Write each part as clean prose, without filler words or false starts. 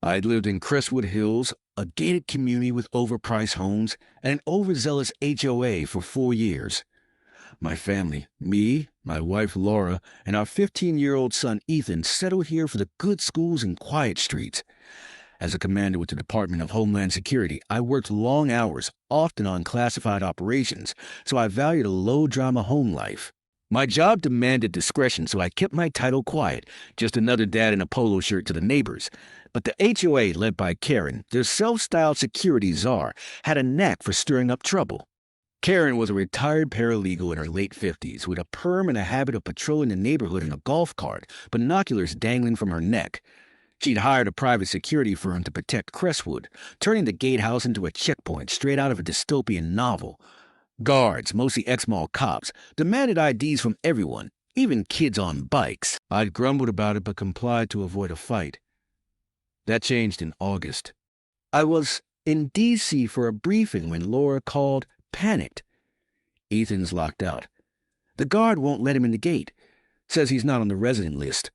I'd lived in Crestwood Hills, a gated community with overpriced homes, and an overzealous HOA for 4 years. My family, me, my wife Laura, and our 15-year-old son Ethan settled here for the good schools and quiet streets. As a commander with the Department of Homeland Security, I worked long hours, often on classified operations, so I valued a low-drama home life. My job demanded discretion, so I kept my title quiet, just another dad in a polo shirt to the neighbors. But the HOA, led by Karen, their self-styled security czar, had a knack for stirring up trouble. Karen was a retired paralegal in her late 50s, with a perm and a habit of patrolling the neighborhood in a golf cart, binoculars dangling from her neck. She'd hired a private security firm to protect Crestwood, turning the gatehouse into a checkpoint straight out of a dystopian novel. Guards, mostly ex-mall cops, demanded IDs from everyone, even kids on bikes. I'd grumbled about it but complied to avoid a fight. That changed in August. I was in D.C. for a briefing when Laura called, panicked. Ethan's locked out. The guard won't let him in the gate. Says he's not on the resident list.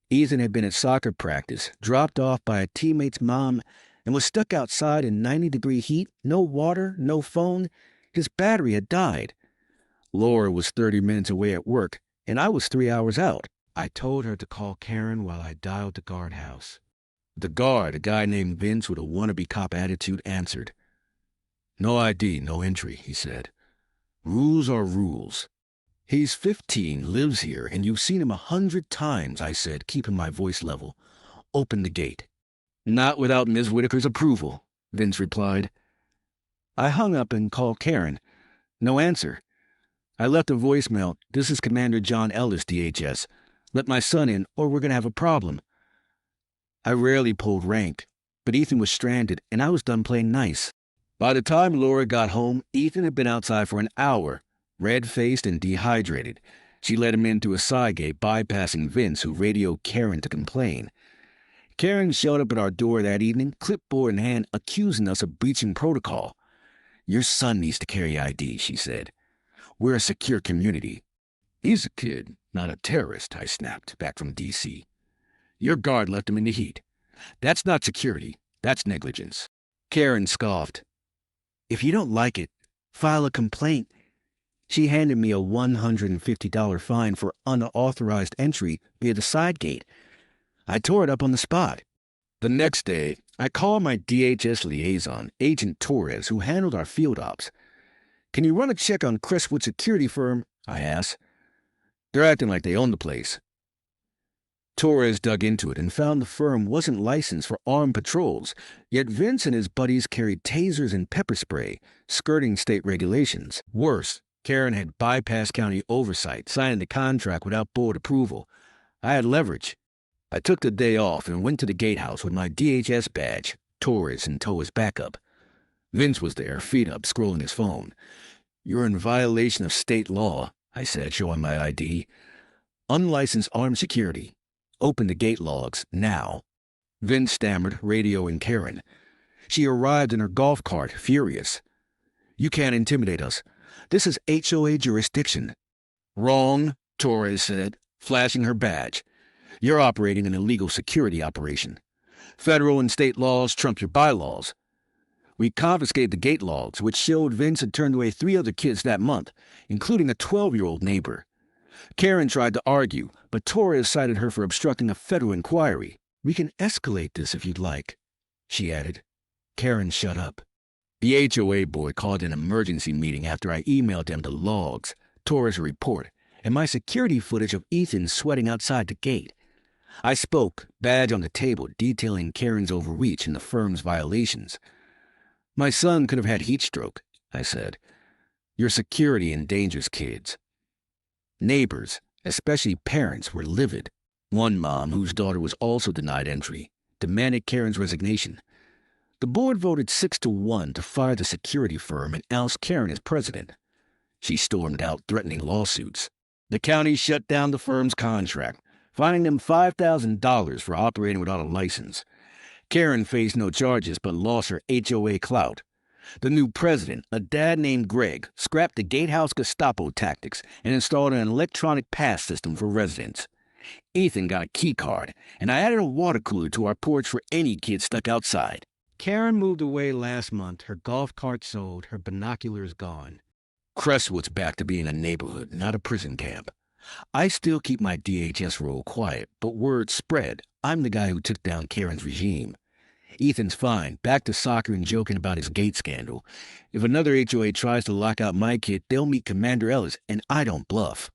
Ethan had been at soccer practice, dropped off by a teammate's mom, and was stuck outside in 90-degree heat, no water, no phone. His battery had died. Laura was 30 minutes away at work, and I was 3 hours out. I told her to call Karen while I dialed the guardhouse. The guard, a guy named Vince with a wannabe cop attitude, answered. "No ID, no entry," he said. "Rules are rules." "He's 15, lives here, and you've seen him 100 times," I said, keeping my voice level. "Open the gate." "Not without Ms. Whitaker's approval," Vince replied. I hung up and called Karen. No answer. I left a voicemail. "This is Commander John Ellis, DHS. Let my son in, or we're going to have a problem." I rarely pulled rank, but Ethan was stranded, and I was done playing nice. By the time Laura got home, Ethan had been outside for an hour, red-faced and dehydrated. She let him in through a side gate, bypassing Vince, who radioed Karen to complain. Karen showed up at our door that evening, clipboard in hand, accusing us of breaching protocol. "Your son needs to carry ID," she said. "We're a secure community." "He's a kid, not a terrorist," I snapped, back from D.C. "Your guard left him in the heat. That's not security. That's negligence." Karen scoffed. "If you don't like it, file a complaint." She handed me a $150 fine for unauthorized entry via the side gate. I tore it up on the spot. The next day, I called my DHS liaison, Agent Torres, who handled our field ops. "Can you run a check on Crestwood security firm?" I asked. "They're acting like they own the place." Torres dug into it and found the firm wasn't licensed for armed patrols, yet Vince and his buddies carried tasers and pepper spray, skirting state regulations. Worse, Karen had bypassed county oversight, signing the contract without board approval. I had leverage. I took the day off and went to the gatehouse with my DHS badge, Torres in tow as backup. Vince was there, feet up, scrolling his phone. "You're in violation of state law," I said, showing my ID. "Unlicensed armed security. Open the gate logs, now." Vince stammered, radioing Karen. She arrived in her golf cart, furious. "You can't intimidate us. This is HOA jurisdiction." "Wrong," Torres said, flashing her badge. "You're operating an illegal security operation. Federal and state laws trump your bylaws." We confiscated the gate logs, which showed Vince had turned away 3 other kids that month, including a 12-year-old neighbor. Karen tried to argue, but Torres cited her for obstructing a federal inquiry. "We can escalate this if you'd like," she added. Karen shut up. The HOA board called an emergency meeting after I emailed them the logs, Torres' report, and my security footage of Ethan sweating outside the gate. I spoke, badge on the table, detailing Karen's overreach and the firm's violations. "My son could have had heat stroke," I said. "Your security endangers kids." Neighbors, especially parents, were livid. One mom, whose daughter was also denied entry, demanded Karen's resignation. The board voted 6-1 to fire the security firm and oust Karen as president. She stormed out, threatening lawsuits. The county shut down the firm's contract, fining them $5,000 for operating without a license. Karen faced no charges but lost her HOA clout. The new president, a dad named Greg, scrapped the gatehouse Gestapo tactics and installed an electronic pass system for residents. Ethan got a key card, and I added a water cooler to our porch for any kid stuck outside. Karen moved away last month, her golf cart sold, her binoculars gone. Crestwood's back to being a neighborhood, not a prison camp. I still keep my DHS role quiet, but word spread. I'm the guy who took down Karen's regime. Ethan's fine, back to soccer and joking about his gate scandal. If another HOA tries to lock out my kid, they'll meet Commander Ellis, and I don't bluff.